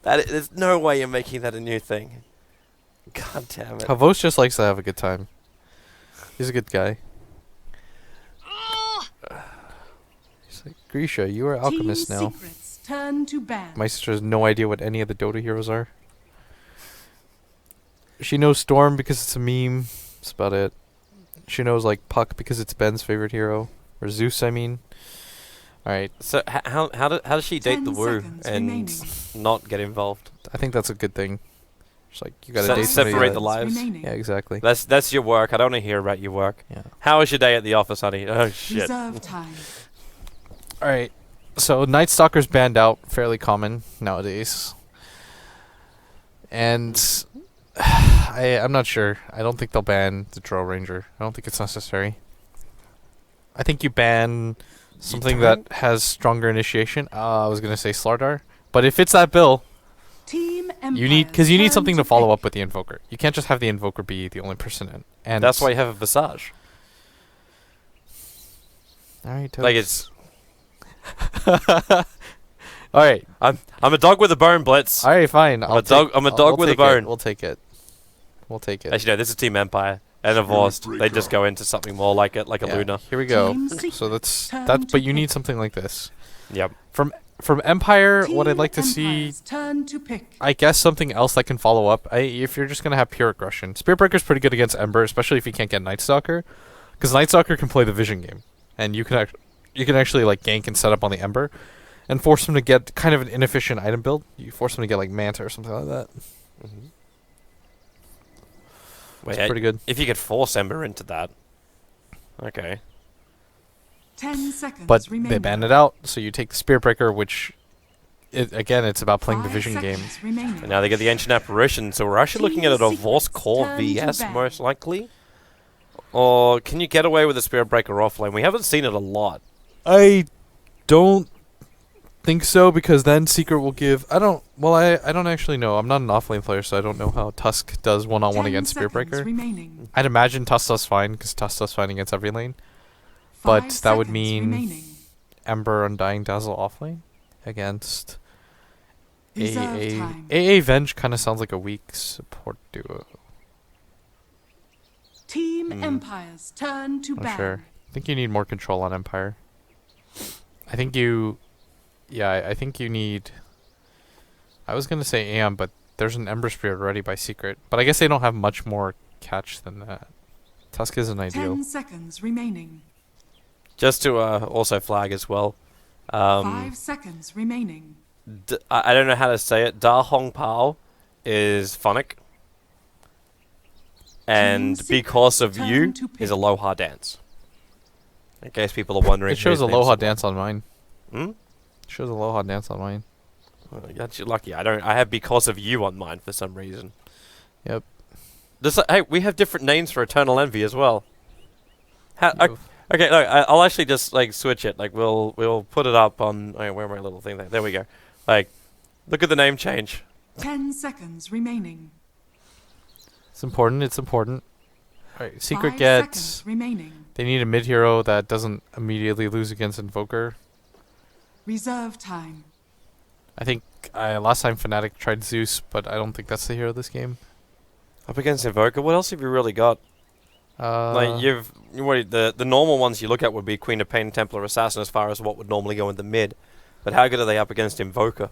There's no way you're making that a new thing. God damn it. Havos just likes to have a good time. He's a good guy. He's like, Grisha, you are alchemist now. Turn to ban. My sister has no idea what any of the Dota heroes are. She knows Storm because it's a meme. That's about it. She knows like Puck because it's Ben's favorite hero. Or Zeus, I mean. Alright. So how does she date the Woo and not get involved? I think that's a good thing. Just like you gotta date somebody separate that- the lives. Yeah, exactly. That's your work. I don't want to hear about your work. Yeah. How was your day at the office, honey? Oh shit. Reserve time. Alright. So Night Stalker's banned out, fairly common nowadays. And I'm not sure. I don't think they'll ban the Drow Ranger. I don't think it's necessary. I think you ban something that has stronger initiation. I was gonna say Slardar, but if it's that bill, Team you need something to follow up with the Invoker. You can't just have the Invoker be the only person in. And That's why you have a Visage. All right, Like it's. all right, I'm a dog with a bone, Blitz. all right, fine. I'm a dog with a bone. We'll take it. We'll take it. Actually, no. This is Team Empire and Divorced. They just go into something more like a Luna. Here we go. Team So that's Secret, that. turn But to you need pick. something like this. Yep. From Empire. What Team I'd like to see, Empire's turn to pick. I guess, something else that can follow up. If you're just gonna have pure aggression, Spirit Breaker's pretty good against Ember, especially if you can't get Night Stalker, because Night Stalker can play the Vision game, and you can actually like gank and set up on the Ember, and force him to get kind of an inefficient item build. You force him to get like Manta or something like that. Mm-hmm. It's pretty good. If you could force Ember into that. Okay. 10 seconds But remaining. they banned it out, so you take the Spirit Breaker, which, again, it's about playing the 5 Vision game. seconds remaining. And now they get the Ancient Apparition, so we're actually looking at a Team Divorce Secrets Core turn to VS ban. most likely. Or can you get away with the Spirit Breaker offlane? We haven't seen it a lot. I don't think so, because then Secret will give... I don't actually know. I'm not an offlane player, so I don't know how Tusk does one-on-one 10 against Spirit seconds Breaker. remaining. I'd imagine Tusk does fine, because Tusk does fine against every lane. 5 But that would seconds mean remaining. Ember Undying Dazzle offlane against Reserve AA. time. AA Venge kind of sounds like a weak support duo. Team Empire's turn to Not ban. sure. I think you need more control on Empire. I think you... Yeah, I think you need... I was going to say Am, but there's an Ember Spirit already by Secret. But I guess they don't have much more catch than that. Tusk isn't ideal. 10 seconds remaining. Just to also flag as well. 5 seconds remaining. I don't know how to say it. Da Hong Pao is phonic. And Team because of Secret, you turn to is pick. Aloha Dance. In case people are wondering. It shows whose Aloha name's Dance on mine. Hmm? It shows Aloha Dance on mine. Well, you're lucky. I have because of you on mine for some reason. Yep. Hey, we have different names for Eternal Envy as well. Yo. Okay, no, I'll actually just like switch it. Like we'll put it up on. Oh, where my little thing? There we go. Like, look at the name change. 10 seconds remaining. It's important. It's important. Alright, Secret 5 gets... seconds remaining. They need a mid-hero that doesn't immediately lose against Invoker. Reserve time. I think last time Fnatic tried Zeus, but I don't think that's the hero this game. Up against Invoker. What else have you really got? Like the normal ones you look at would be Queen of Pain, Templar Assassin, as far as what would normally go in the mid. But how good are they up against Invoker?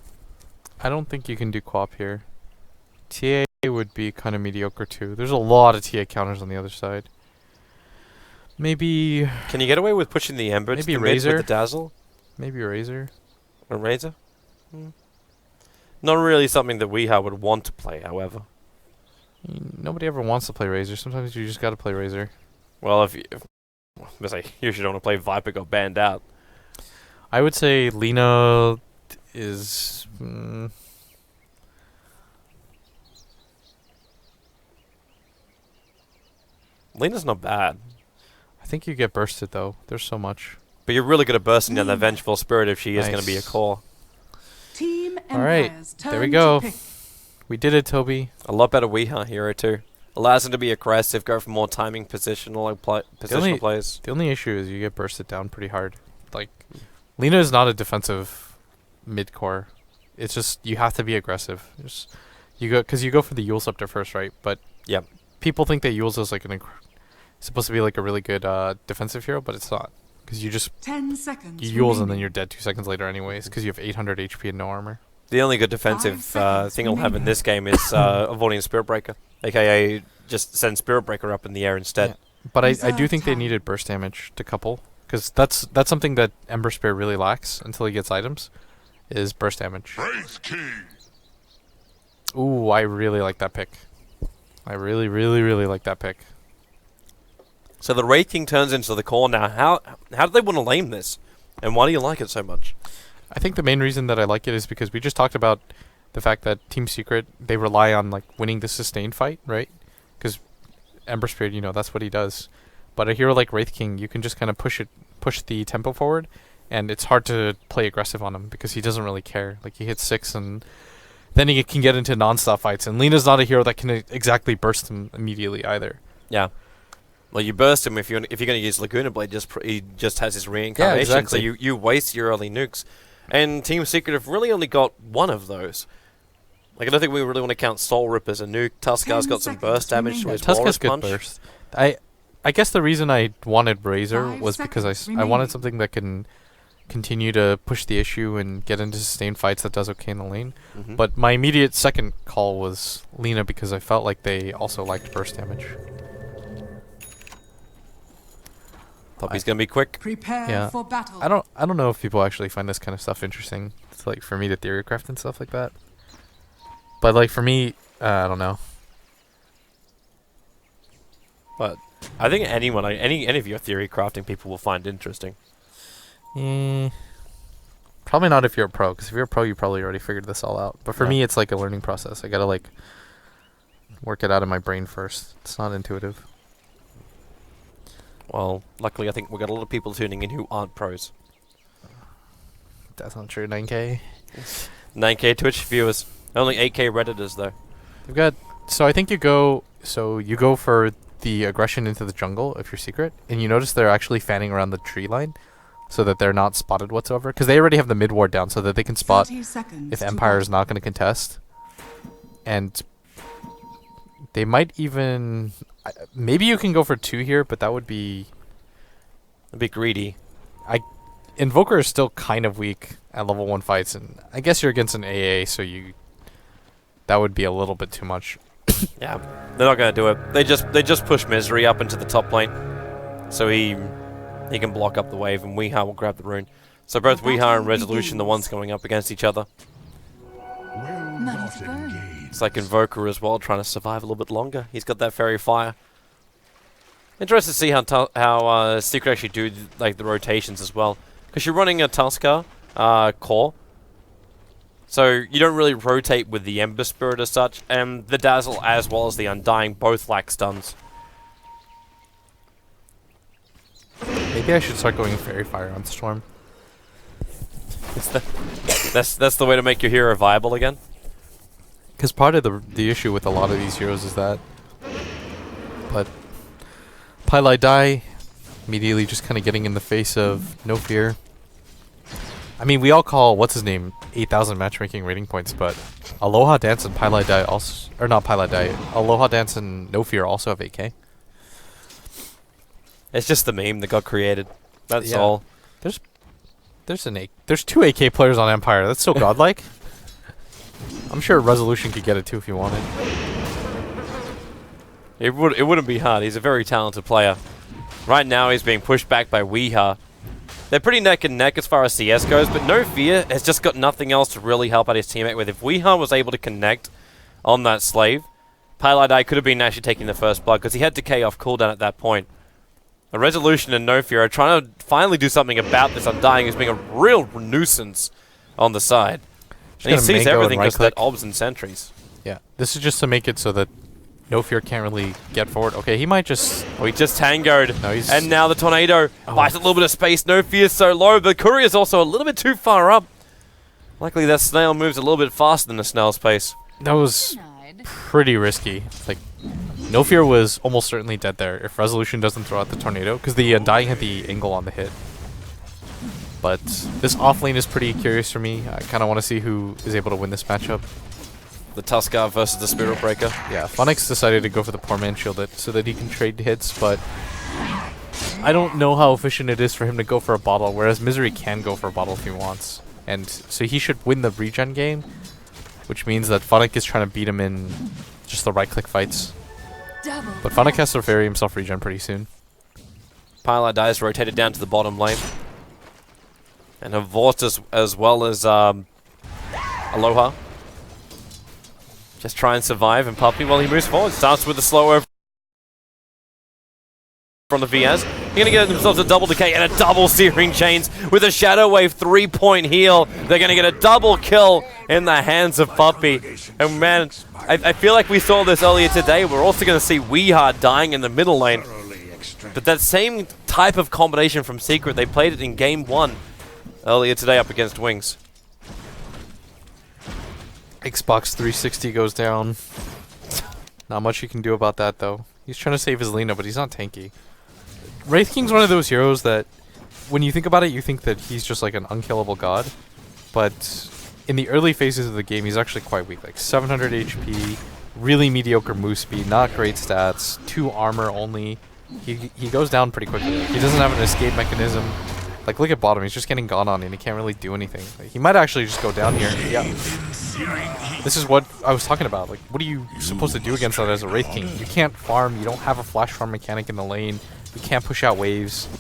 I don't think you can do co-op here. TA would be kind of mediocre too. There's a lot of TA counters on the other side. Maybe Can you get away with pushing the Ember to Maybe the mid Razor? with the Dazzle? Razor. A Razor? Not really something that we would want to play, however. Nobody ever wants to play Razor. Sometimes you just gotta play Razor. Well, if I say you should want to play Viper got banned out. I would say Lena is... Lena's not bad. I think you get bursted though. There's so much. But you're really good at bursting down the Vengeful Spirit if she is going to be a Nice. core. Team Alright, Empire's turn there we to go. pick. We did it, Toby. A lot better Weeha hero too. Allows him to be aggressive, go for more timing positional positional plays. The only issue is you get bursted down pretty hard. Like, Lena is not a defensive mid-core. It's just you have to be aggressive. You go for the Yule Scepter first, right? But Yep. people think that Yule's is like supposed to be like a really good defensive hero, but it's not. Because you just 10 seconds. you Yules and then you're dead 2 seconds later anyways. Because you have 800 HP and no armor. The only good defensive 5 seconds thing he'll have in this game is avoiding Spirit Breaker, aka just send Spirit Breaker up in the air instead. Yeah. But I do Reserve think they time. needed burst damage to couple. Because that's something that Ember Spirit really lacks until he gets items, is burst damage. Ooh, I really like that pick. I really, really, really like that pick. So the Wraith King turns into the core now. How do they want to lane this? And why do you like it so much? I think the main reason that I like it is because we just talked about the fact that Team Secret, they rely on like winning the sustained fight, right? Because Ember Spirit, you know, that's what he does. But a hero like Wraith King, you can just kind of push the tempo forward, and it's hard to play aggressive on him because he doesn't really care. Like he hits 6 and then he can get into non-stop fights. And Lena's not a hero that can exactly burst him immediately either. Yeah. Well, you burst him if you're going to use Laguna Blade. He just has his reincarnation, exactly. so you waste your early nukes. And Team Secret have really only got one of those. Like I don't think we really want to count Soul Rip as a nuke. Tuskar's got some burst damage to his Tuska's Walrus good Punch. burst. I guess the reason I wanted Razor 5 was because seconds I wanted remaining. something that can continue to push the issue and get into sustained fights that does okay in the lane. Mhm. But my immediate second call was Lina because I felt like they also liked burst damage. Poppy's going to be quick. Prepare Yeah. for battle. I don't know if people actually find this kind of stuff interesting. It's like for me to theorycraft and stuff like that. But like for me, I don't know. But I think anyone, any of your theory crafting people will find interesting. Probably not if you're a pro, because if you're a pro, you probably already figured this all out. But for Yeah. me, it's like a learning process. I gotta like work it out in my brain first. It's not intuitive. Well, luckily I think we've got a lot of people tuning in who aren't pros. That's not true. 9K. 9K Twitch viewers. Only 8K Redditors though. You've got. So I think you go. So you go for the aggression into the jungle if you're Secret, and you notice they're actually fanning around the tree line, so that they're not spotted whatsoever. Because they already have the mid ward down, so that they can spot 30 seconds if to Empire is battle. not going to contest. And they might even. Maybe you can go for 2 here, but that would be. A bit greedy. Invoker is still kind of weak at level 1 fights, and I guess you're against an AA, so that would be a little bit too much. Yeah, they're not going to do it. They just push Misery up into the top lane, so he can block up the wave, and Weeha will grab the rune. So both The Weeha battle and Resolution, the begins. ones going up against each other. Money to burn. It's like Invoker as well, trying to survive a little bit longer. He's got that Fairy Fire. Interested to see how Secret actually do like the rotations as well, because you're running a Tuskar core, so you don't really rotate with the Ember Spirit as such, and the Dazzle as well as the Undying both lack stuns. Maybe I should start going Fairy Fire on Storm. That's the way to make your hero viable again. Because part of the issue with a lot of these heroes is that. But Pylai die, immediately just kind of getting in the face of No Fear. I mean, we all call, what's his name, 8,000 matchmaking rating points, but Aloha Dance and Pylai die also, or not Pylai die, Aloha Dance and No Fear also have 8K. It's just the meme that got created. That's Yeah. all. There's 2 AK players on Empire. That's so godlike. I'm sure Resolution could get it too if you wanted. It wouldn't be hard. He's a very talented player. Right now he's being pushed back by Weeha. They're pretty neck and neck as far as CS goes, but No Fear has just got nothing else to really help out his teammate with. If Weeha was able to connect on that slave, Pylai could have been actually taking the first blood because he had decay off cooldown at that point. A Resolution and No Fear are trying to finally do something about this Undying who's being a real nuisance on the side. Just And he gonna sees mango and everything because of that right-click. obs and sentries. Yeah, this is just to make it so that No Fear can't really get forward. Okay, he might just. Oh, he just tangoed. No, he's. And now the Tornado buys a little bit of space. No Fear so low, but Courier's also a little bit too far up. Luckily, that snail moves a little bit faster than the snail's pace. That was pretty risky. Like, No Fear was almost certainly dead there if Resolution doesn't throw out the Tornado, because the Undying had the angle on the hit. But this off lane is pretty curious for me. I kind of want to see who is able to win this matchup. The Tuskar versus the Spirit Breaker. Yeah, Phoenix decided to go for the poor man shield it so that he can trade hits, but I don't know how efficient it is for him to go for a bottle, whereas Misery can go for a bottle if he wants. And so he should win the regen game, which means that Fnatic is trying to beat him in just the right-click fights. But Fnatic has to vary himself regen pretty soon. Pilot dies rotated down to the bottom lane. And Havorst as well as Aloha. Just try and survive, and Puppey, well, he moves forward. Starts with a slow over from the VS. He's going to get themselves a double decay and a double Searing Chains with a Shadow Wave 3-point heal. They're going to get a double kill in the hands of Puppey. And man, I feel like we saw this earlier today. We're also going to see Weehard dying in the middle lane. But that same type of combination from Secret, they played it in Game 1 earlier today up against Wings. Xbox 360 goes down. Not much you can do about that, though. He's trying to save his Lina, but he's not tanky. Wraith King's one of those heroes that, when you think about it, you think that he's just like an unkillable god. But in the early phases of the game, he's actually quite weak. Like 700 HP, really mediocre move speed, not great stats, 2 armor only. He goes down pretty quickly. He doesn't have an escape mechanism. Like, look at bottom. He's just getting gone on, and he can't really do anything. Like, he might actually just go down here. Yeah. This is what I was talking about. Like, what are you supposed to do against that as a Wraith King? You can't farm. You don't have a flash farm mechanic in the lane. You can't push out waves.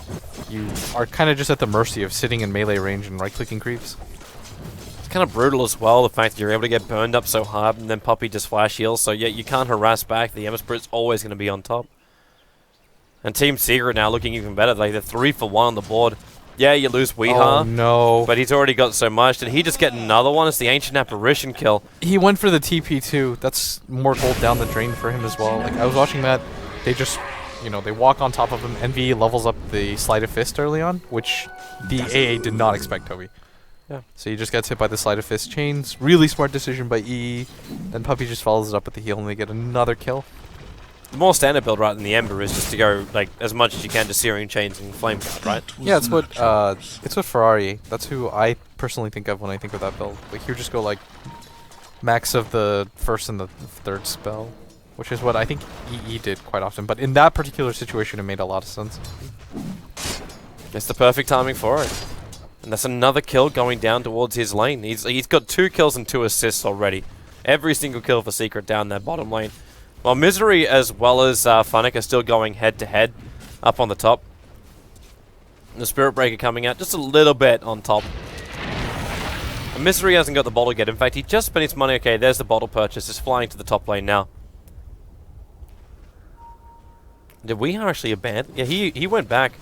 You are kind of just at the mercy of sitting in melee range and right-clicking creeps. It's kind of brutal as well, the fact that you're able to get burned up so hard, and then Puppey just flash heals, so yeah, you can't harass back. The Emma Spirit's always going to be on top. And Team Secret now looking even better. Like, they're 3 for 1 on the board. Yeah, you lose Weehar. Oh, no. But he's already got so much. Did he just get another one? It's the Ancient Apparition kill. He went for the TP too. That's more gold down the drain for him as well. Like, I was watching that. They just, you know, they walk on top of him. Envy levels up the Sleight of Fist early on, which the AA did not expect, Toby. Yeah. So he just gets hit by the Sleight of Fist chains. Really smart decision by EE. Then Puppey just follows it up with the heal and they get another kill. The more standard build right than the Ember is just to go like as much as you can to Searing Chains and Flame Guard, right? Yeah, it's what Ferrari. That's who I personally think of when I think of that build. Like, you just go like max of the first and the third spell, which is what I think EE did quite often. But in that particular situation, it made a lot of sense. It's the perfect timing for it. And that's another kill going down towards his lane. He's got 2 kills and 2 assists already. Every single kill for Secret down that bottom lane. Well, Misery as well as Fnatic are still going head-to-head up on the top. The Spirit Breaker coming out just a little bit on top. And Misery hasn't got the bottle yet. In fact, he just spent his money. Okay, there's the bottle purchase. It's flying to the top lane now. Did we actually abandon? Yeah, he went back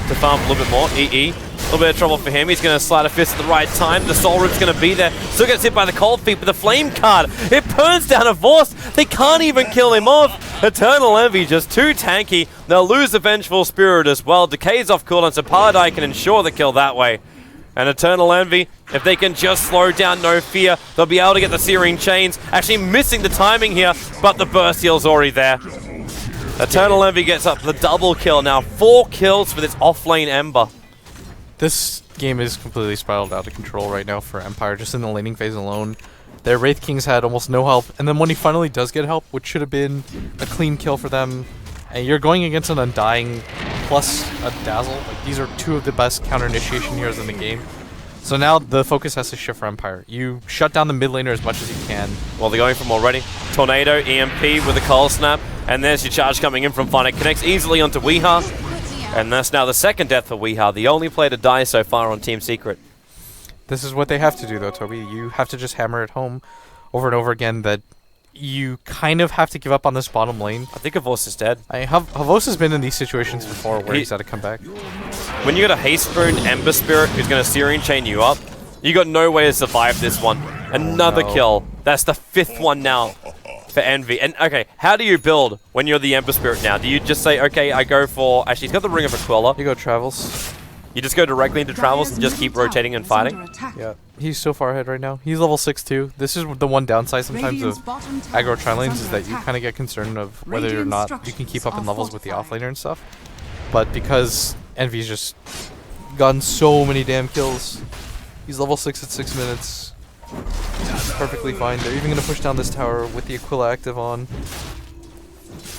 to farm a little bit more. EE. A little bit of trouble for him. He's going to slide a fist at the right time. The Soul Root's going to be there. Still gets hit by the Cold Feet, but the Flame card, it burns down a Vorst. They can't even kill him off. Eternal Envy just too tanky. They'll lose the Vengeful Spirit as well. Decays off cooldown, so Paladai can ensure the kill that way. And Eternal Envy, if they can just slow down No Fear, they'll be able to get the Searing Chains. Actually missing the timing here, but the burst heal's already there. Eternal Envy gets up the double kill now. 4 kills for this offlane Ember. This game is completely spiraled out of control right now for Empire, just in the laning phase alone. Their Wraith Kings had almost no help, and then when he finally does get help, which should have been a clean kill for them, and you're going against an Undying plus a Dazzle. Like, these are 2 of the best counter-initiation heroes in the game. So now the focus has to shift for Empire. You shut down the mid laner as much as you can. Well, they're going from already. Tornado, EMP with a Cold Snap, and there's your charge coming in from Fnatic. Connects easily onto Weehar. And that's now the second death for Weehar, the only player to die so far on Team Secret. This is what they have to do, though, Toby. You have to just hammer it home over and over again that you kind of have to give up on this bottom lane. I think Havorst is dead. Havos has been in these situations before where he's had to come back. When you got a Haste Rune Ember Spirit who's going to Searing Chain you up, you got no way to survive this one. Another kill. That's the 5th one now for Envy. And okay, how do you build when you're the Ember Spirit now? Do you just say, okay, I go for... Actually, he's got the Ring of Aquila. You go Travels. You just go directly into Travels and just keep rotating and fighting? Yeah. He's so far ahead right now. He's level 6 too. This is the one downside sometimes of aggro tri-lanes is that you kind of get concerned of whether or not you can keep up in levels with the offlaner and stuff. But because Envy's just gotten so many damn kills. He's level 6 at 6 minutes. He's perfectly fine. They're even gonna push down this tower with the Aquila active on.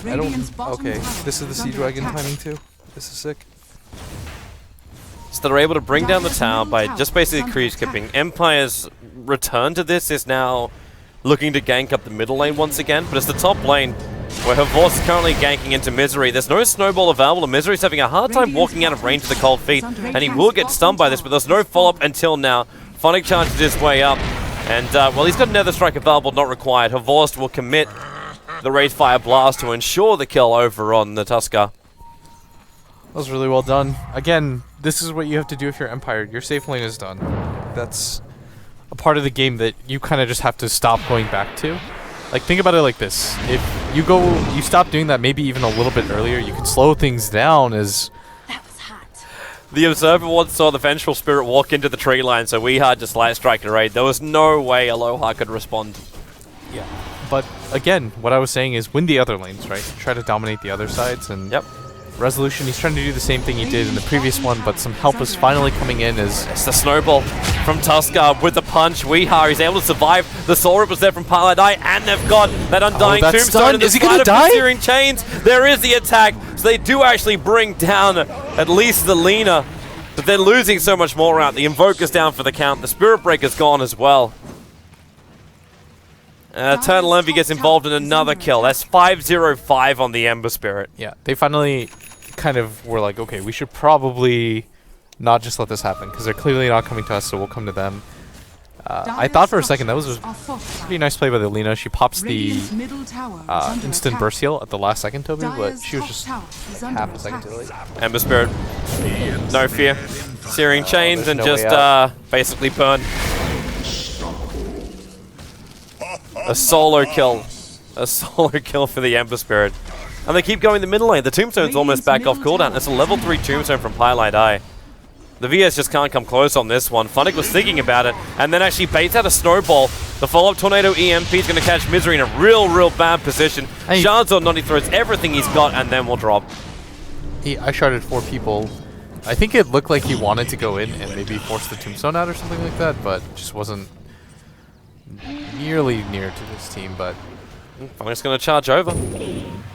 I don't. Okay, this is the Sea Dragon timing too. This is sick. So they're able to bring down the tower by just basically creep skipping. Empire's return to this is now looking to gank up the middle lane once again, but it's the top lane where Havos is currently ganking into Misery. There's no snowball available, and Misery's having a hard time walking out of range of the cold feet, and he will get stunned by this, but there's no follow-up until now. Fnatic charges his way up, and well, he's got another strike available, not required. Havos will commit the Wraith Fire Blast to ensure the kill over on the Tusker. That was really well done. Again, this is what you have to do if you're Empire. Your safe lane is done. That's a part of the game that you kind of just have to stop going back to. Like, think about it like this. If you stop doing that maybe even a little bit earlier, you can slow things down as... That was hot. The Observer once saw the Vengeful Spirit walk into the tree line, so we had just light strike and raid. There was no way Aloha could respond. Yeah. But, again, what I was saying is win the other lanes, right? Try to dominate the other sides, and... Yep. Resolution, he's trying to do the same thing he did in the previous one, but some help is finally coming in as... It's the snowball from Tusker with the punch. Weeha, he's able to survive. The Soul Rip was there from Paladai, and they've got that Undying Tombstone. Is he gonna die? Searing Chains. There is the attack, so they do actually bring down at least the Lina, but they're losing so much more out. The Invoker's down for the count. The Spirit Breaker's gone as well. Eternal Envy gets involved in another kill. That's 5-0-5 on the Ember Spirit. Yeah, they finally kind of were like, okay, we should probably not just let this happen, because they're clearly not coming to us, so we'll come to them. I thought for a second that was a pretty nice play by the Lina. She pops the instant burst heal at the last second, Toby, but she was just half a second too late. Ember Spirit, no fear. Searing Chains and no just basically burn. A solo kill. A solo kill for the Ember Spirit. And they keep going the middle lane. The Tombstone's almost back off cooldown. It's a level 3 Tombstone from Highlight Eye. The VS just can't come close on this one. Fnatic was thinking about it, and then actually baits out a snowball. The follow-up Tornado EMP is going to catch Misery in a real bad position. Hey. Shards on Noddy throws everything he's got, and then will drop. I sharded 4 people. I think it looked like he wanted to go in and maybe force the Tombstone out or something like that, but just wasn't nearly near to this team, but... Fnatic's going to charge over.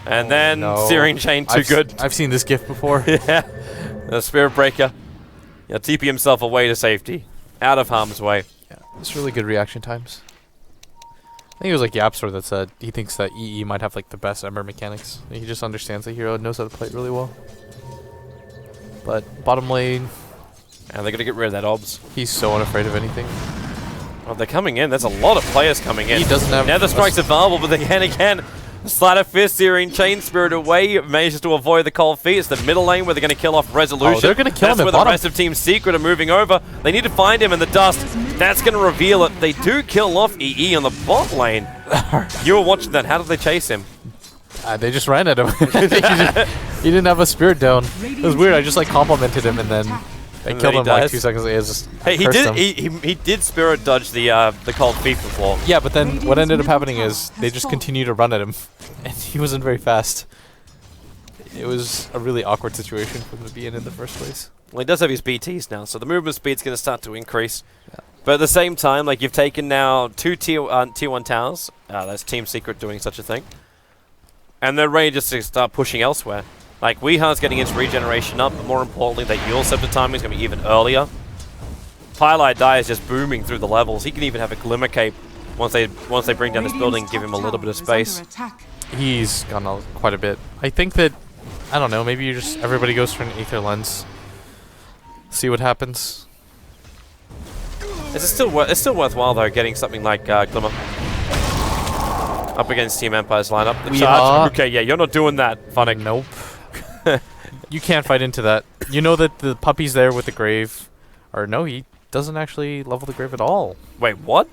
And then Searing Chain too good. I've seen this gif before. Yeah. The Spirit Breaker. Yeah, TP himself away to safety. Out of harm's way. Yeah, it's really good reaction times. I think it was like Yapstor that said he thinks that EE might have like the best Ember mechanics. He just understands the hero and knows how to play it really well. But bottom lane... And they're going to get rid of that obs. He's so unafraid of anything. Oh, they're coming in. There's a lot of players coming in. He doesn't have... Nether Strike's available, but again, Slider Fist, Searing Chain Spirit away, manages to avoid the cold feet. It's the middle lane where they're going to kill off Resolution. Oh, they're going to kill him That's at where bottom. the rest of Team Secret are moving over. They need to find him in the dust. That's going to reveal it. They do kill off EE on the bot lane. You were watching that. How did they chase him? They just ran at him. He didn't have a spirit down. It was weird. I just like complimented him and then I killed him like 2 seconds later. Just hey, he did spirit dodge the cold feet before. Yeah, but then what ended up happening is they just continued to run at him, and he wasn't very fast. It was a really awkward situation for him to be in the first place. Well, he does have his BTs now, so the movement speed's going to start to increase. Yeah. But at the same time, like you've taken now 2 tier 1 towers. That's Team Secret doing such a thing, and they're ready just to start pushing elsewhere. Like, Weeha's getting his regeneration up, but more importantly, that Yule Scepter timing is going to be even earlier. Highlight Die is just booming through the levels. He can even have a Glimmer Cape once they bring down this building and give him a little bit of space. He's gone quite a bit. I think that, I don't know, maybe everybody goes for an Aether Lens. See what happens. It's still worthwhile, though, getting something like Glimmer up against Team Empire's lineup. The charge. Okay, yeah, you're not doing that, Fnatic. Nope. You can't fight into that. You know that the puppy's there with the grave. Or no, he doesn't actually level the grave at all. Wait, what?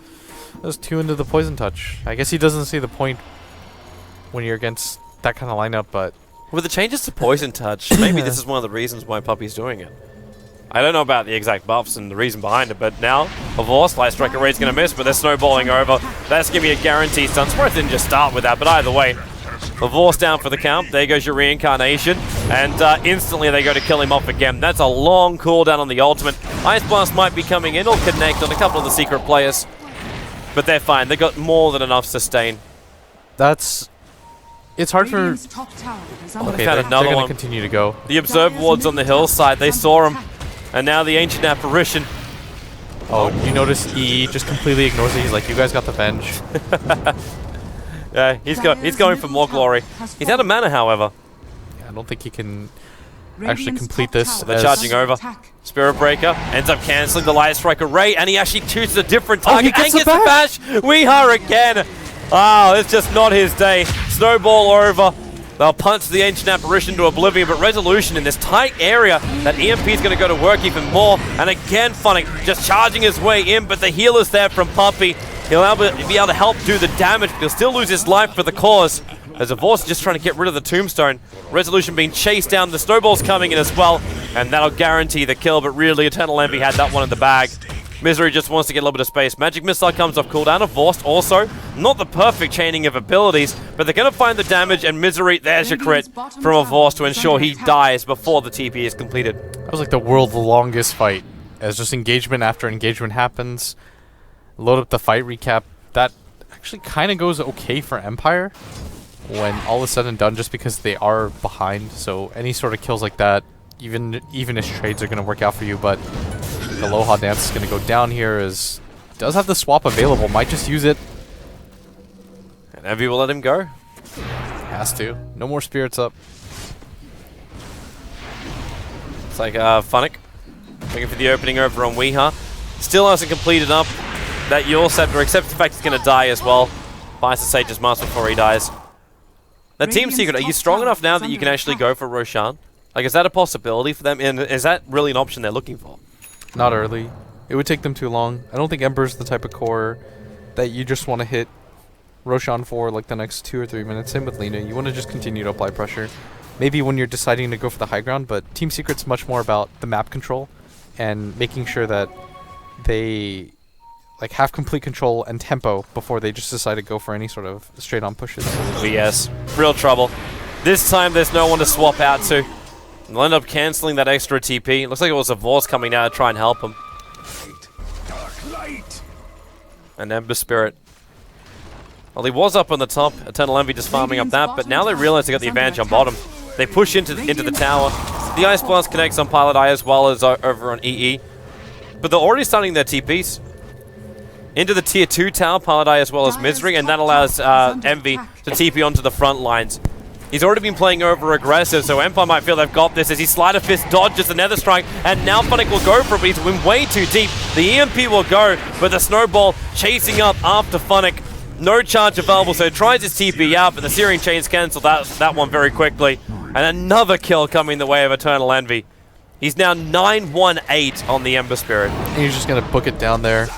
There's 2 into the poison touch. I guess he doesn't see the point when you're against that kind of lineup, but... With the changes to poison touch, maybe this is one of the reasons why Puppy's doing it. I don't know about the exact buffs and the reason behind it, but now, of course, Light Striker Raid's going to miss, but they're snowballing over. That's going to be a guaranteed stun. Surprised didn't just start with that, but either way, Lavorce down for the count. There goes your reincarnation. And instantly they go to kill him off again. That's a long cooldown on the ultimate. Ice Blast might be coming in or connect on a couple of the secret players. But they're fine. They got more than enough sustain. It's hard for... Radiant's top tower is under Okay, they're found another going to one. continue to go. The Observer Wards on the hillside, they saw him. And now the Ancient Apparition. Oh, you notice EE just completely ignores it. He's like, you guys got the Venge. Yeah, he's going for more glory. He's out of mana, however. Yeah, I don't think he can actually complete this. They're charging over. Spirit Breaker ends up cancelling the Light Strike Array, and he actually chooses a different target he and gets gets the the bash. We are again. Oh, it's just not his day. Snowball over. They'll punch the Ancient Apparition to oblivion, but Resolution in this tight area, that EMP is going to go to work even more. And again, Fnatic just charging his way in, but the healer's there from Puppey. He'll be able to help do the damage, but he'll still lose his life for the cause. As Vorce just trying to get rid of the Tombstone. Resolution being chased down, the Snowball's coming in as well, and that'll guarantee the kill, but really Eternal Envy had that one in the bag. Misery just wants to get a little bit of space. Magic Missile comes off cooldown. Of Vorst also. Not the perfect chaining of abilities, but they're going to find the damage, and Misery, there's your crit from a Vorst to ensure he dies before the TP is completed. That was like the world's longest fight. As just engagement after engagement happens. Load up the fight recap. That actually kind of goes okay for Empire when all is said and done, just because they are behind. So any sort of kills like that, even-ish trades are going to work out for you, but the Aloha Dance is going to go down here, as does have the swap available, might just use it. And Envy will let him go. Has to. No more spirits up. It's like Fnatic looking for the opening over on Weeha. Still hasn't completed up that Yule Scepter, except the fact he's going to die as well. Buys the Sage's Mask before he dies. Now, Team Secret, are you strong enough now that you can actually go for Roshan? Like, is that a possibility for them? And is that really an option they're looking for? Not early. It would take them too long. I don't think Ember's the type of core that you just want to hit Roshan for like the next 2 or 3 minutes. Same with Lina. You want to just continue to apply pressure. Maybe when you're deciding to go for the high ground, but Team Secret's much more about the map control and making sure that they like have complete control and tempo before they just decide to go for any sort of straight on pushes. Yes, real trouble. This time there's no one to swap out to. They'll end up cancelling that extra TP. Looks like it was a Vorce coming down to try and help him. Dark light. And Ember Spirit. Well, he was up on the top. Eternal Envy just farming up that, but now they realize they got the advantage on bottom. They push into the tower. The Ice Blast connects on Pilot Eye as well as over on EE. But they're already starting their TPs. Into the tier 2 tower, Pilot Eye as well as Misery, and that allows Envy to TP onto the front lines. He's already been playing over aggressive, so Empire might feel they've got this as he Sleight of Fist dodges the Nether Strike, and now Fnatic will go for it, but he's been way too deep. The EMP will go, but the Snowball chasing up after Fnatic. No charge available, so he tries his TP out, but the Searing Chains cancel that one very quickly. And another kill coming the way of Eternal Envy. He's now 9-1-8 on the Ember Spirit. And he's just going to book it down there.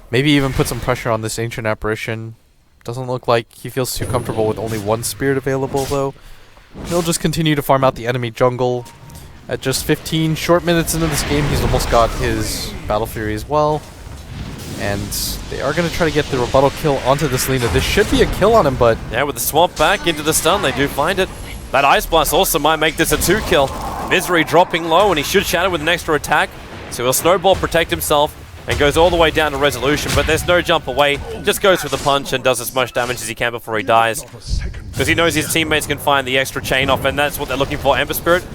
Maybe even put some pressure on this Ancient Apparition. Doesn't look like he feels too comfortable with only one spirit available, though. He'll just continue to farm out the enemy jungle. At just 15 short minutes into this game, he's almost got his Battle Fury as well. And they are going to try to get the rebuttal kill onto this Lina. This should be a kill on him, but... Yeah, with the swap back into the stun, they do find it. That Ice Blast also might make this a 2-kill. Misery dropping low, and he should shatter with an extra attack. So he'll Snowball protect himself and goes all the way down to Resolution, but there's no jump away. Just goes for the punch and does as much damage as he can before he dies. Because he knows his teammates can find the extra chain off, and that's what they're looking for. Ember Spirit,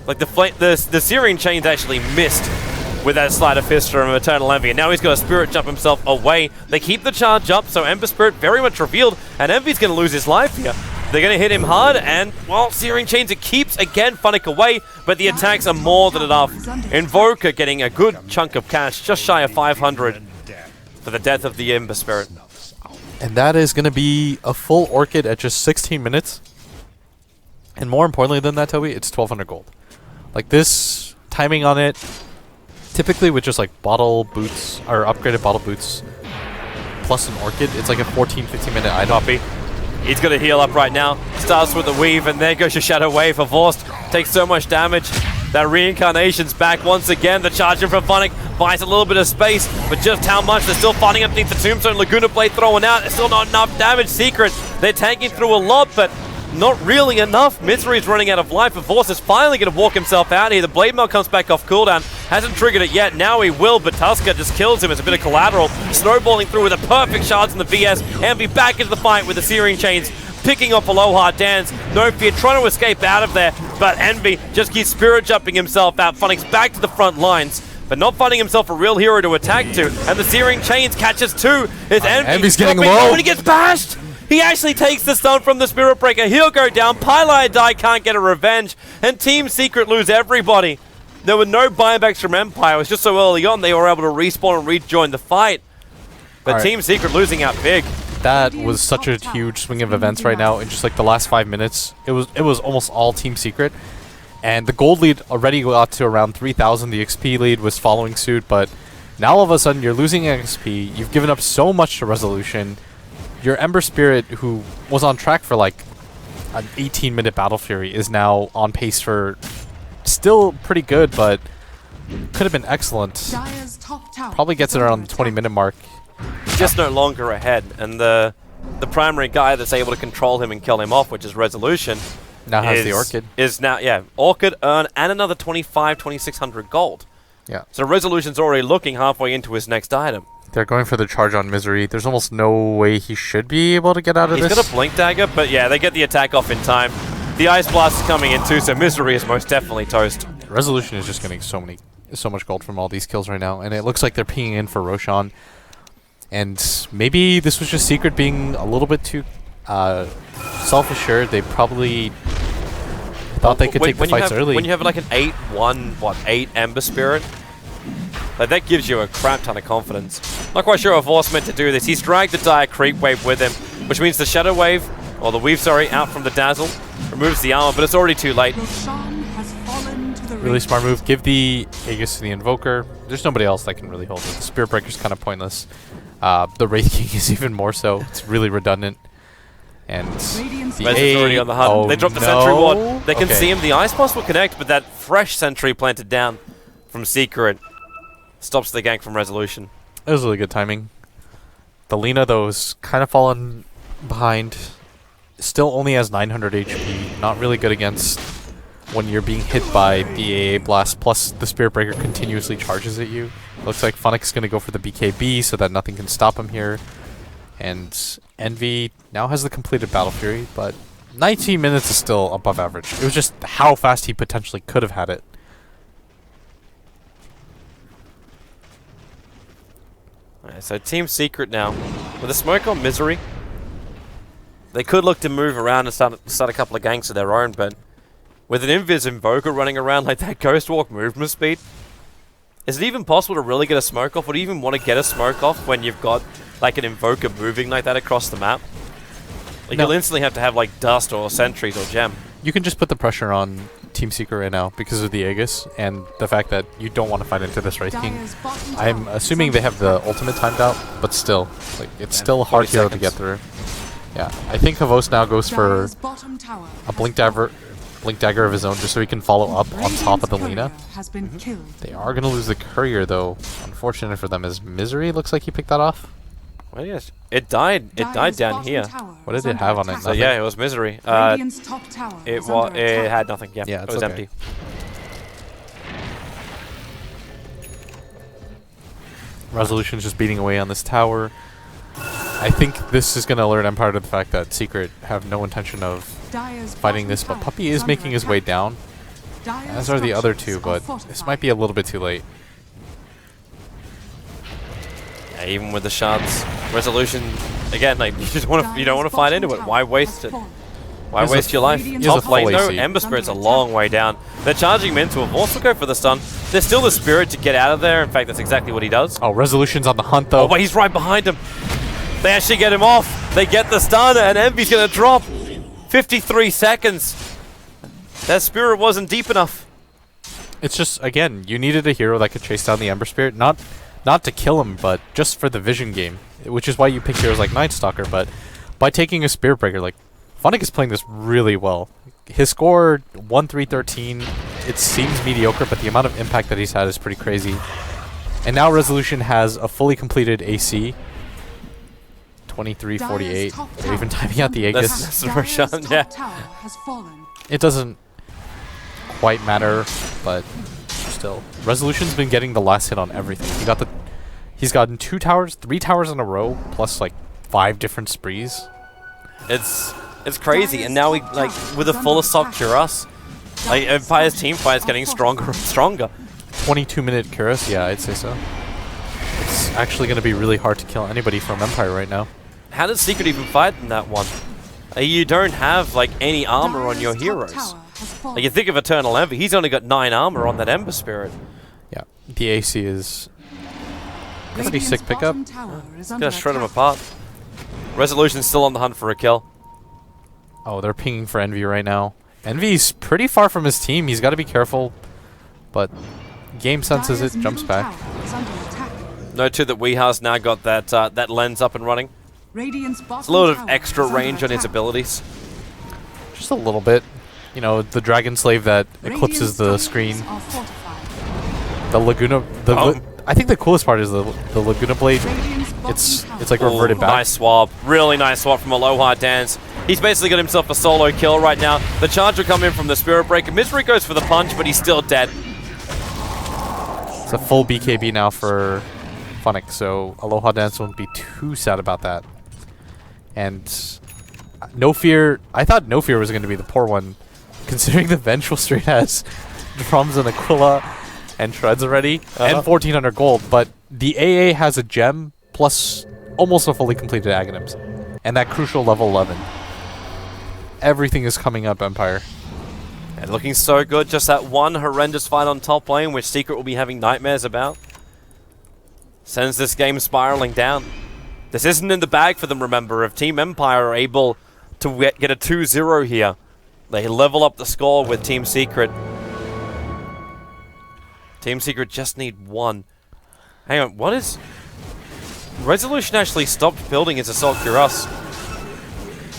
like the Searing Chains actually missed with that Sleight of Fist from Eternal Envy, and now he's got a Spirit jump himself away. They keep the charge up, so Ember Spirit very much revealed, and Envy's going to lose his life here. They're going to hit him hard, and, well, Searing Chains, it keeps, again, Fnatic away, but the attacks are more than enough. Invoker getting a good chunk of cash, just shy of 500 for the death of the Ember Spirit. And that is going to be a full Orchid at just 16 minutes. And more importantly than that, Toby, it's 1,200 gold. Like, this timing on it, typically with just, like, bottle boots, or upgraded bottle boots, plus an Orchid, it's like a 14-15 minute item. Copy. He's going to heal up right now. Starts with the weave, and there goes your Shadow Wave for Vorst. Takes so much damage. That Reincarnation's back once again. The charger from Fnatic buys a little bit of space, but just how much? They're still fighting underneath the Tombstone. Laguna Blade throwing out. It's still not enough damage. Secret, they're tanking through a lot, but not really enough. Misery is running out of life. Force is finally going to walk himself out here. The Blade Mail comes back off cooldown. Hasn't triggered it yet. Now he will, but Tusker just kills him. It's a bit of collateral. Snowballing through with a perfect shards in the VS. Envy back into the fight with the Searing Chains. Picking off Aloha Dance. No Fear trying to escape out of there, but Envy just keeps spirit jumping himself out. Phoenix back to the front lines, but not finding himself a real hero to attack to. And the Searing Chains catches two. It's Envy's getting dropping, low. when he gets bashed, he actually takes the stun from the Spirit Breaker. He'll go down. Pylai Die can't get a revenge, and Team Secret lose everybody. There were no buybacks from Empire. It was just so early on they were able to respawn and rejoin the fight. But Team Secret losing out big. That was such a huge swing of events right now in just like the last 5 minutes. It was almost all Team Secret. And the gold lead already got to around 3,000. The XP lead was following suit, but now all of a sudden you're losing XP. You've given up so much to Resolution. Your Ember Spirit, who was on track for like an 18-minute Battle Fury, is now on pace for still pretty good, but could have been excellent. Probably gets it around the 20-minute mark. Just no longer ahead, and the primary guy that's able to control him and kill him off, which is Resolution, now has the Orchid. Is now, Orchid earn and another 2,600 gold. Yeah. So Resolution's already looking halfway into his next item. They're going for the charge on Misery. There's almost no way he should be able to get out of this. He's got a Blink Dagger, but yeah, they get the attack off in time. The Ice Blast is coming in too, so Misery is most definitely toast. Resolution is just getting so much gold from all these kills right now, and it looks like they're pinging in for Roshan. And maybe this was just Secret being a little bit too self-assured. They probably thought they could take the fights early. When you have like an 8-1, 8 Ember Spirit, like that gives you a crap ton of confidence. Not quite sure if Force meant to do this. He's dragged the Dire Creep Wave with him, which means the Shadow Wave, or the Weave, sorry, out from the Dazzle, removes the armor, but it's already too late. Really smart move. Give the Aegis to the Invoker. There's nobody else that can really hold it. The Spirit Breaker's kind of pointless. The Wraith King is even more so. It's really redundant. And the Res is already on the hunt. Oh, they drop the Sentry Ward. They can see him. The Ice Blast will connect, but that fresh Sentry planted down from Secret stops the gank from Resolution. It was really good timing. The Lina, though, is kind of fallen behind. Still only has 900 HP. Not really good against when you're being hit by the AA Blast, plus the Spirit Breaker continuously charges at you. Looks like Fnatic is going to go for the BKB so that nothing can stop him here. And Envy now has the completed Battle Fury, but 19 minutes is still above average. It was just how fast he potentially could have had it. Alright, so Team Secret now. With a smoke on Misery, they could look to move around and start a couple of ganks of their own, but with an Invis Invoker running around like that Ghost Walk movement speed, is it even possible to really get a smoke off? Or do you even want to get a smoke off when you've got like an Invoker moving like that across the map? Like you'll instantly have to have like Dust or Sentries or Gem. You can just put the pressure on Team Secret right now because of the Aegis and the fact that you don't want to fight into this Wraith King. I'm assuming they have the ultimate timed out, but still, like it's still a hard hero to get through. Yeah, I think Havos now goes for a Blink Dagger of his own just so he can follow up on top of the Lina. They are going to lose the Courier though. Unfortunate for them is Misery. Looks like he picked that off. Well, yes, it died. It died down here. What did it have on it? So yeah, it was Misery. It had nothing. Yeah, it was empty. Resolution's just beating away on this tower. I think this is going to alert Empire to the fact that Secret have no intention of fighting this, but Puppey is making his way down, as are the other two, but this might be a little bit too late. Yeah, even with the shots, Resolution again, like you don't want to fight into it. Why waste it? Why waste your life? Top lane though, Ember Spirit's a long way down. They're charging him into a Force will go for the stun. There's still the Spirit to get out of there. In fact, that's exactly what he does. Oh, Resolution's on the hunt though. Oh, but he's right behind him. They actually get him off. They get the stun, and Envy's gonna drop. 53 seconds. That Spirit wasn't deep enough. It's just, again, you needed a hero that could chase down the Ember Spirit, not to kill him, but just for the vision game, which is why you pick heroes like Nightstalker. But by taking a Spirit Breaker, like Fnatic is playing this really well. His score 1-3-13. It seems mediocre, but the amount of impact that he's had is pretty crazy. And now Resolution has a fully completed AC. 23-48. They're even timing out the Aegis. That's the Roshan, yeah. It doesn't quite matter, but still. Resolution's been getting the last hit on everything. He's gotten 2 towers, 3 towers in a row, plus like 5 different sprees. It's crazy, and now we like with a full assault Cuirass, like Empire's team fight is getting stronger and stronger. 22-minute Cuirass, yeah, I'd say so. It's actually going to be really hard to kill anybody from Empire right now. How does Secret even fight in that one? You don't have like any armor on your heroes. Like you think of Eternal Envy, he's only got 9 armor on that Ember Spirit. Yeah, the AC is pretty sick pickup. Gonna shred him apart. Resolution's still on the hunt for a kill. Oh, they're pinging for Envy right now. Envy's pretty far from his team. He's got to be careful, but game senses it, jumps back. Note too that Weeha's now got that that lens up and running. It's a little bit of extra range on his abilities. Just a little bit. You know, the Dragon Slave that eclipses the screen. The Laguna... I think the coolest part is the Laguna Blade. It's like reverted back. Nice swap. Really nice swap from Aloha Dance. He's basically got himself a solo kill right now. The charge will come in from the Spirit Breaker. Misery goes for the punch, but he's still dead. It's a full BKB now for Fnatic, so Aloha Dance won't be too sad about that. And No Fear... I thought No Fear was going to be the poor one, considering the Vengeful Straight has drums and Aquila and Shreds already, and 1400 gold, but the AA has a gem plus almost a fully completed Aghanims, and that crucial level 11. Everything is coming up, Empire. And looking so good, just that one horrendous fight on top lane, which Secret will be having nightmares about, sends this game spiraling down. This isn't in the bag for them, remember. If Team Empire are able to get a 2-0 here, they level up the score with Team Secret. Team Secret just need 1. Hang on, what is... Resolution actually stopped building his Assault Cuirass.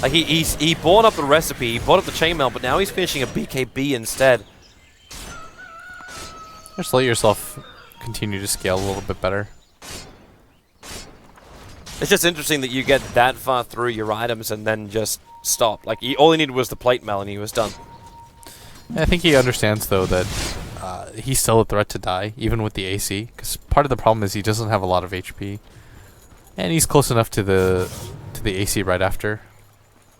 Like, he bought up the recipe, he bought up the chainmail, but now he's finishing a BKB instead. Just let yourself continue to scale a little bit better. It's just interesting that you get that far through your items and then just stop. Like, all he needed was the plate mail and he was done. I think he understands, though, that he's still a threat to die, even with the AC. Because part of the problem is he doesn't have a lot of HP. And he's close enough to the AC right after.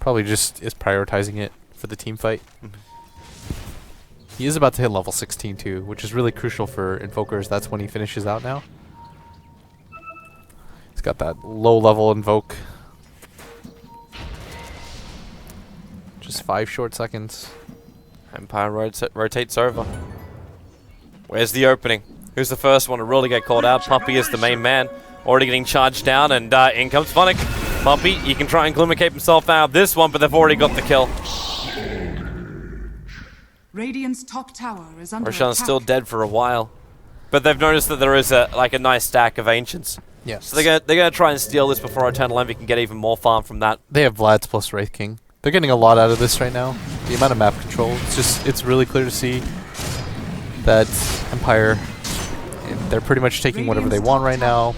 Probably just is prioritizing it for the team fight. He is about to hit level 16, too, which is really crucial for Invokers. That's when he finishes out now. He's got that low-level Invoke. Just 5 short seconds. Empire rotates over. Where's the opening? Who's the first one to really get called out? Puppy is the main man. Already getting charged down, and in comes Fnatic. Puppy, he can try and glimmercape himself out of this one, but they've already got the kill. Radiant's top tower is under Roshan's attack. still dead for a while. But they've noticed that there is a nice stack of Ancients. Yes. So they're gonna try and steal this before Eternal Envy can get even more farm from that. They have Vlad's plus Wraith King. They're getting a lot out of this right now. The amount of map control, it's really clear to see that Empire, they're pretty much taking whatever they want right now.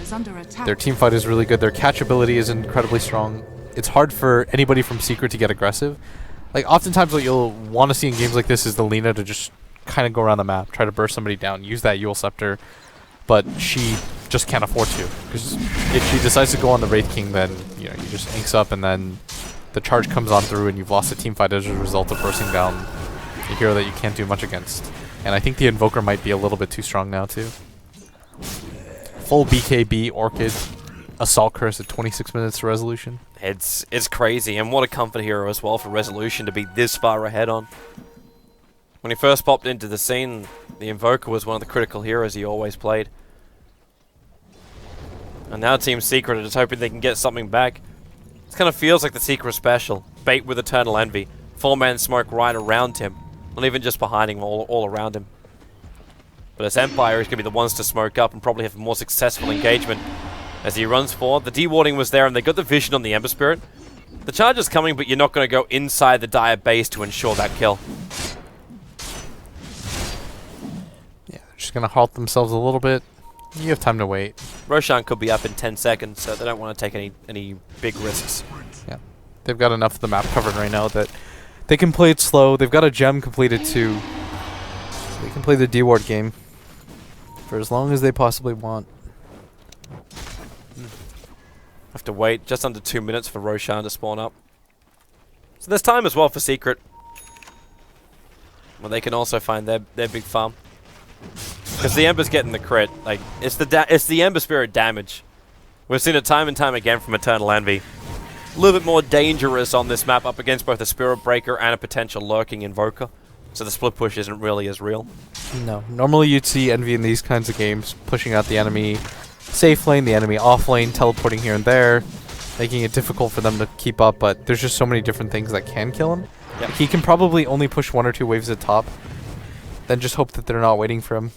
Their team fight is really good. Their catch ability is incredibly strong. It's hard for anybody from Secret to get aggressive. Like, oftentimes what you'll want to see in games like this is the Lina to just kind of go around the map, try to burst somebody down, use that Yule Scepter, but she just can't afford to. Because if she decides to go on the Wraith King, then you just inks up, and then the charge comes on through and you've lost the team fight as a result of bursting down a hero that you can't do much against. And I think the Invoker might be a little bit too strong now, too. Full BKB, Orchid, Assault Curse at 26 minutes to Resolution. It's crazy, and what a comfort hero as well for Resolution to be this far ahead on. When he first popped into the scene, the Invoker was one of the critical heroes he always played. And now Team Secret are just hoping they can get something back. It kind of feels like the Secret special. Bait with Eternal Envy. 4-man smoke right around him. Not even just behind him, all around him. But as Empire is going to be the ones to smoke up and probably have a more successful engagement. As he runs forward, the dewarding was there and they got the vision on the Ember Spirit. The charge is coming, but you're not going to go inside the Dire base to ensure that kill. Yeah, they're just going to halt themselves a little bit. You have time to wait. Roshan could be up in 10 seconds, so they don't want to take any big risks. Yeah. They've got enough of the map covered right now that they can play it slow. They've got a gem completed too. So they can play the D-Ward game for as long as they possibly want. Have to wait just under 2 minutes for Roshan to spawn up. So there's time as well for Secret. Well, they can also find their big farm. Because the Ember's getting the crit. Like, it's the Ember Spirit damage. We've seen it time and time again from Eternal Envy. A little bit more dangerous on this map up against both a Spirit Breaker and a potential lurking Invoker. So the split push isn't really as real. No. Normally you'd see Envy in these kinds of games pushing out the enemy safe lane, the enemy off lane, teleporting here and there, making it difficult for them to keep up, but there's just so many different things that can kill him. Yep. He can probably only push 1 or 2 waves at top, then just hope that they're not waiting for him.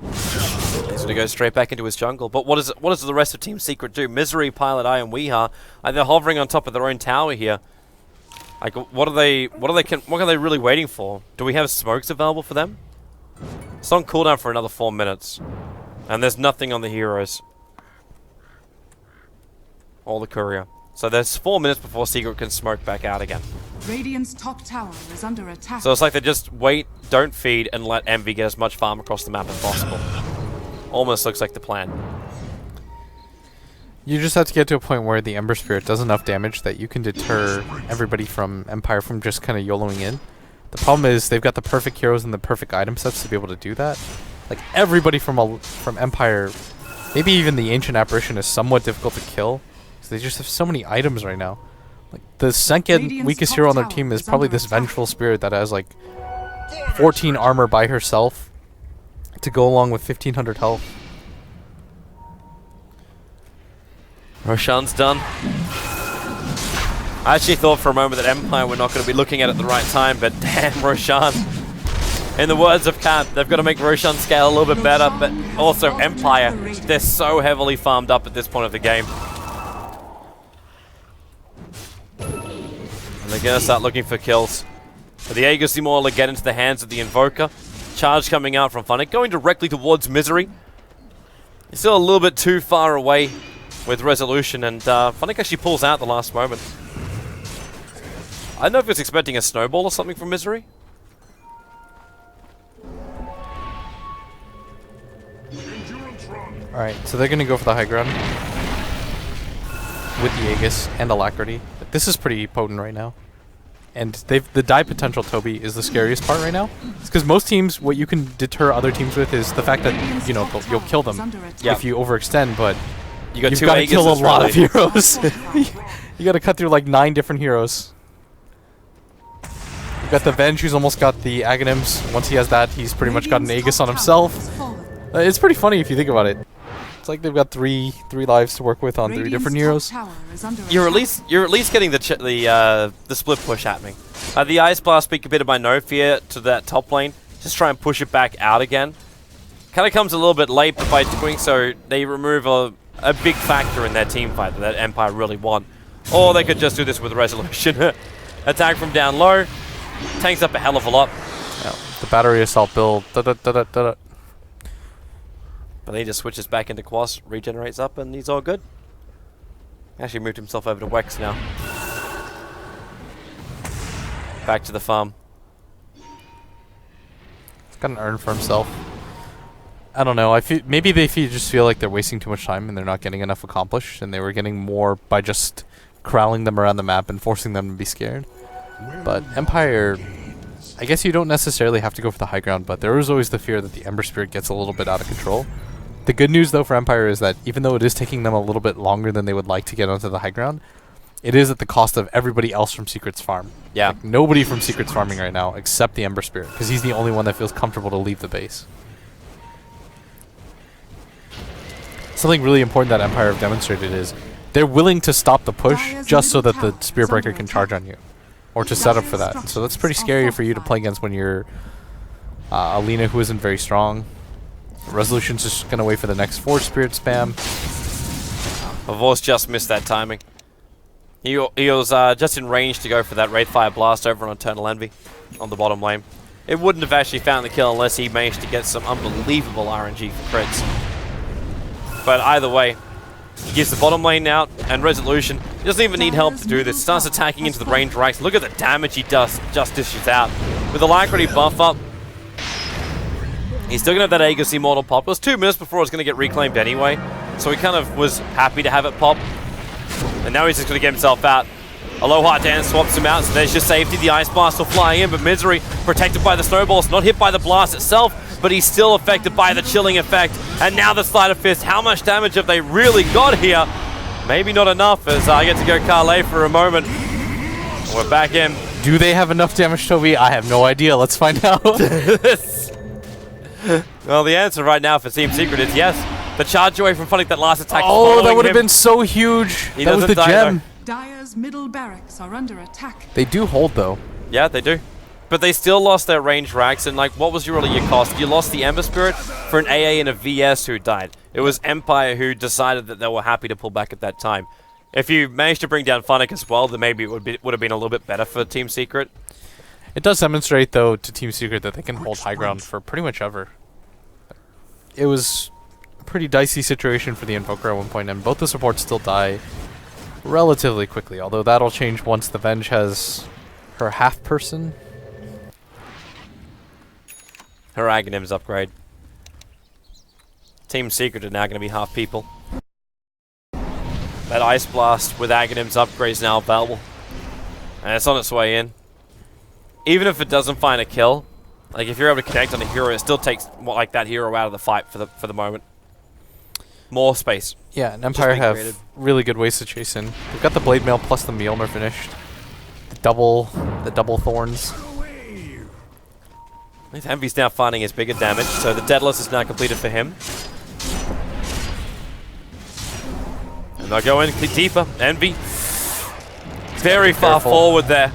He's going to go straight back into his jungle. But what does the rest of Team Secret do? Misery, Pilot Eye, and Weeha, they're hovering on top of their own tower here. Like, what are they really waiting for? Do we have smokes available for them? It's on cooldown for another 4 minutes. And there's nothing on the heroes. Or the courier. So there's 4 minutes before Secret can smoke back out again. Radiant's top tower is under attack. So it's like they just wait, don't feed, and let Envy get as much farm across the map as possible. Almost looks like the plan. You just have to get to a point where the Ember Spirit does enough damage that you can deter everybody from Empire from just kind of YOLOing in. The problem is they've got the perfect heroes and the perfect item sets to be able to do that. Like, everybody from Empire, maybe even the Ancient Apparition, is somewhat difficult to kill. So they just have so many items right now. Like, the second weakest hero on their team is probably this Vengeful Spirit that has like 14 armor by herself to go along with 1500 health. Roshan's done. I actually thought for a moment that Empire were not going to be looking at it at the right time, but damn, Roshan. In the words of Kat, they've got to make Roshan scale a little bit better, but also Empire, they're so heavily farmed up at this point of the game. And they're going to start looking for kills. But the Aegis Immortal get into the hands of the Invoker. Charge coming out from Fnatic, going directly towards Misery. He's still a little bit too far away with Resolution, and Fnatic actually pulls out the last moment. I don't know if he was expecting a snowball or something from Misery. Alright, so they're going to go for the high ground with the Aegis and Alacrity. This is pretty potent right now. And the die potential, Toby, is the scariest part right now. It's because most teams, what you can deter other teams with is the fact that, you know, you'll kill them if you overextend, but you've got to kill a lot of heroes. You got to cut through like 9 different heroes. You've got the Venge, who's almost got the Aghanims. Once he has that, he's pretty much got an Aegis on himself. It's pretty funny if you think about it. It's like they've got three lives to work with on 3 different heroes. You're at least getting the split push happening. The Ice Blast speak a bit of my no fear to that top lane. Just try and push it back out again. Kind of comes a little bit late, but by doing so, they remove a big factor in their team fight that Empire really want. Or they could just do this with Resolution. Attack from down low. Tanks up a hell of a lot. Yeah, the battery assault build. But then he just switches back into Quas, regenerates up, and he's all good. Actually moved himself over to Wex now. Back to the farm. He's got an urn for himself. I don't know. Maybe they just feel like they're wasting too much time and they're not getting enough accomplished, and they were getting more by just corralling them around the map and forcing them to be scared. But Empire, I guess you don't necessarily have to go for the high ground, but there is always the fear that the Ember Spirit gets a little bit out of control. The good news, though, for Empire is that even though it is taking them a little bit longer than they would like to get onto the high ground, it is at the cost of everybody else from Secret's farm. Yeah. Like, nobody from Secret's farming right now except the Ember Spirit, because he's the only one that feels comfortable to leave the base. Something really important that Empire have demonstrated is they're willing to stop the push just so that the Spirit Breaker can charge on you, or to set up for that. So that's pretty scary for you to play against when you're Alina, who isn't very strong. Resolution's just going to wait for the next Force Spirit spam. Avos just missed that timing. He was just in range to go for that Wraithfire Blast over on Eternal Envy on the bottom lane. It wouldn't have actually found the kill unless he managed to get some unbelievable RNG for crits. But either way, he gives the bottom lane out, and Resolution, he doesn't even need help to do this. Starts attacking into the range racks. Look at the damage he does, just dishes out. With the Alacrity buff up, he's still going to have that Aegis Immortal pop. It was 2 minutes before it was going to get reclaimed anyway, so he kind of was happy to have it pop. And now he's just going to get himself out. Aloha Dance swaps him out, so there's your safety. The Ice Blast will fly in, but Misery, protected by the snowballs, not hit by the blast itself, but he's still affected by the chilling effect. And now the Sleight of Fist. How much damage have they really got here? Maybe not enough, as I get to go Carlet for a moment. We're back in. Do they have enough damage, Toby? I have no idea. Let's find out. Well, the answer right now for Team Secret is yes. The charge away from Fnatic, that last attack. Oh, that would have been so huge. That was the gem. Dire's middle barracks are under attack. They do hold, though. Yeah, they do. But they still lost their range racks, and like, what was really your cost? You lost the Ember Spirit for an AA and a VS who died. It was Empire who decided that they were happy to pull back at that time. If you managed to bring down Fnatic as well, then maybe it would have been a little bit better for Team Secret. It does demonstrate, though, to Team Secret that they can hold high ground for pretty much ever. It was a pretty dicey situation for the Invoker at one point, and both the supports still die relatively quickly, although that'll change once the Venge has her half-person. Her Aghanims upgrade. Team Secret are now going to be half people. That Ice Blast with Aghanims upgrade is now available. And it's on its way in. Even if it doesn't find a kill, like if you're able to connect on a hero, it still takes like that hero out of the fight for the moment. More space. Yeah, and Empire have created. really good ways to chase in. They've got the Blade Mail plus the Mjolnir finished. The double thorns. Envy's now finding his bigger damage, so the Daedalus is now completed for him. And they'll go in deeper. Envy. Very far forward there.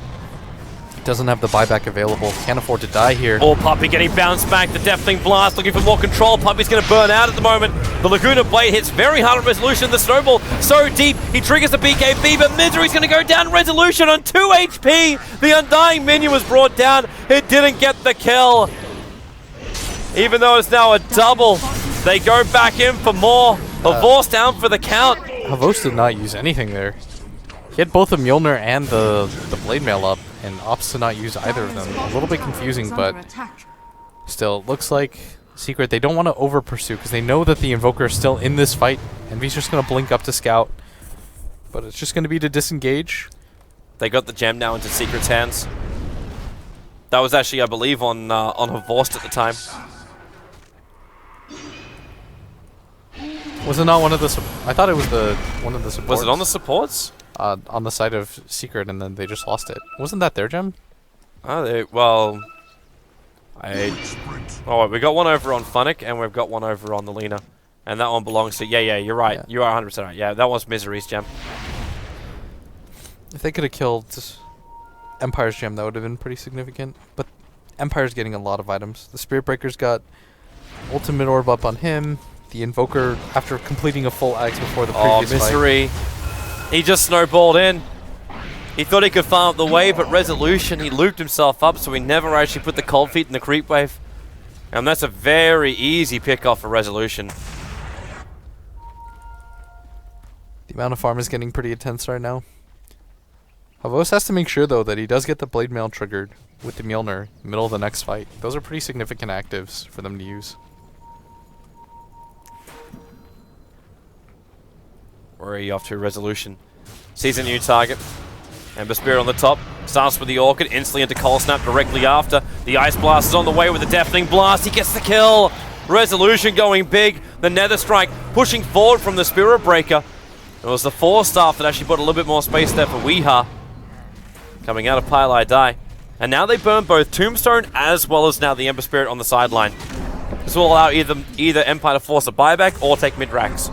Doesn't have the buyback available. Can't afford to die here. Oh, Puppey getting bounced back. The Deathling Blast looking for more control. Puppey's going to burn out at the moment. The Laguna Blade hits very hard on Resolution. The Snowball so deep. He triggers the BKB, but Misery's going to go down. Resolution on 2 HP. The Undying Minion was brought down. It didn't get the kill. Even though it's now a double, they go back in for more. Havos down for the count. Havos did not use anything there. He had both the Mjolnir and the Blade Mail up, and opts to not use either of them. A little bit confusing, but still, it looks like Secret, they don't want to over-pursue, because they know that the Invoker is still in this fight. Envy's just going to blink up to scout, but it's just going to be to disengage. They got the gem now into Secret's hands. That was actually, I believe, on Havos at the time. Was it not one of the... I thought it was one of the supports. Was it on the supports? On the side of Secret, and then they just lost it. Wasn't that their gem? Oh, oh, we got one over on Fnatic, and we've got one over on the Lina. And that one belongs to... Yeah, you're right. Yeah. You are 100% right. Yeah, that was Misery's gem. If they could have killed Empire's gem, that would have been pretty significant. But Empire's getting a lot of items. The Spirit Breaker's got Ultimate Orb up on him. The Invoker, after completing a full Axe before the previous Misery. He just snowballed in. He thought he could farm up the wave, but Resolution, he looped himself up, so he never actually put the cold feet in the creep wave. And that's a very easy pick-off for Resolution. The amount of farm is getting pretty intense right now. Havos has to make sure, though, that he does get the Blade Mail triggered with the Mjolnir in the middle of the next fight. Those are pretty significant actives for them to use. Where are you off to? Resolution. Sees a new target. Ember Spirit on the top. Starts with the Orchid. Instantly into Cold Snap directly after. The Ice Blast is on the way with the Deafening Blast. He gets the kill. Resolution going big. The Nether Strike pushing forward from the Spirit Breaker. It was the 4-staff that actually put a little bit more space there for Weeha. Coming out of Pile I Die. And now they burn both Tombstone as well as now the Ember Spirit on the sideline. This will allow either Empire to force a buyback or take mid-racks.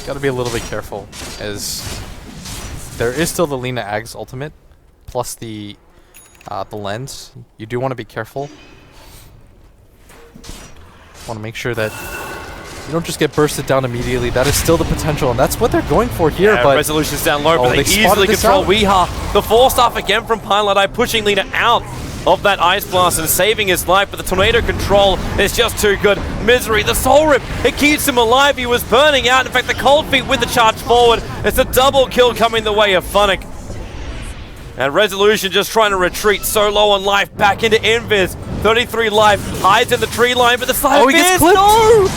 Gotta be a little bit careful, as there is still the Lina Ag's ultimate, plus the lens. You do want to be careful. Want to make sure that You don't just get bursted down immediately. That is still the potential, and that's what they're going for here. Yeah, but Resolution's down low, but they spotted easily this control out. Weeha. The 4-staff again from Pilot pushing Lina out of that Ice Blast and saving his life, but the Tornado control is just too good. Misery, the Soul Rip, it keeps him alive. He was burning out. In fact, the Cold Feet with the charge forward. It's a double kill coming the way of Fnatic. And Resolution just trying to retreat so low on life back into Invis. 33 life, hides in the tree line, but the side Oh, he gets clipped. No!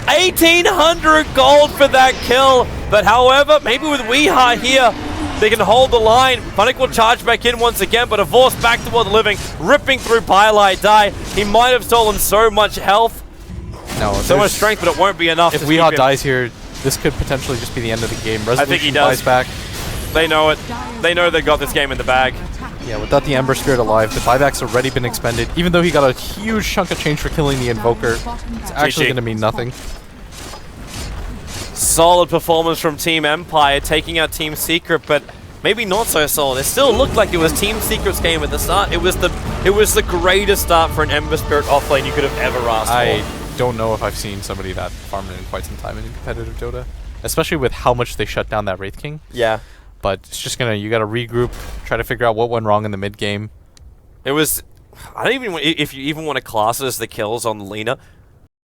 1,800 gold for that kill. But however, maybe with Weeha here, they can hold the line. Fnatic will charge back in once again, but a force back toward the living, ripping through Pylite Die. He might have stolen so much health, so much strength, but it won't be enough. If Weeha dies here, this could potentially just be the end of the game. Resolution I think he does. buys back. They know it. They know they got this game in the bag. Yeah, without the Ember Spirit alive, the buyback's already been expended. Even though he got a huge chunk of change for killing the Invoker, it's actually going to mean nothing. Solid performance from Team Empire, taking out Team Secret, but maybe not so solid. It still looked like it was Team Secret's game at the start. It was the greatest start for an Ember Spirit offlane you could have ever asked for. I don't know if I've seen somebody that farmed in quite some time in competitive Dota, especially with how much they shut down that Wraith King. Yeah. But it's just you gotta regroup, try to figure out what went wrong in the mid game. It was, I don't even, if you even want to class it as the kills on Lina,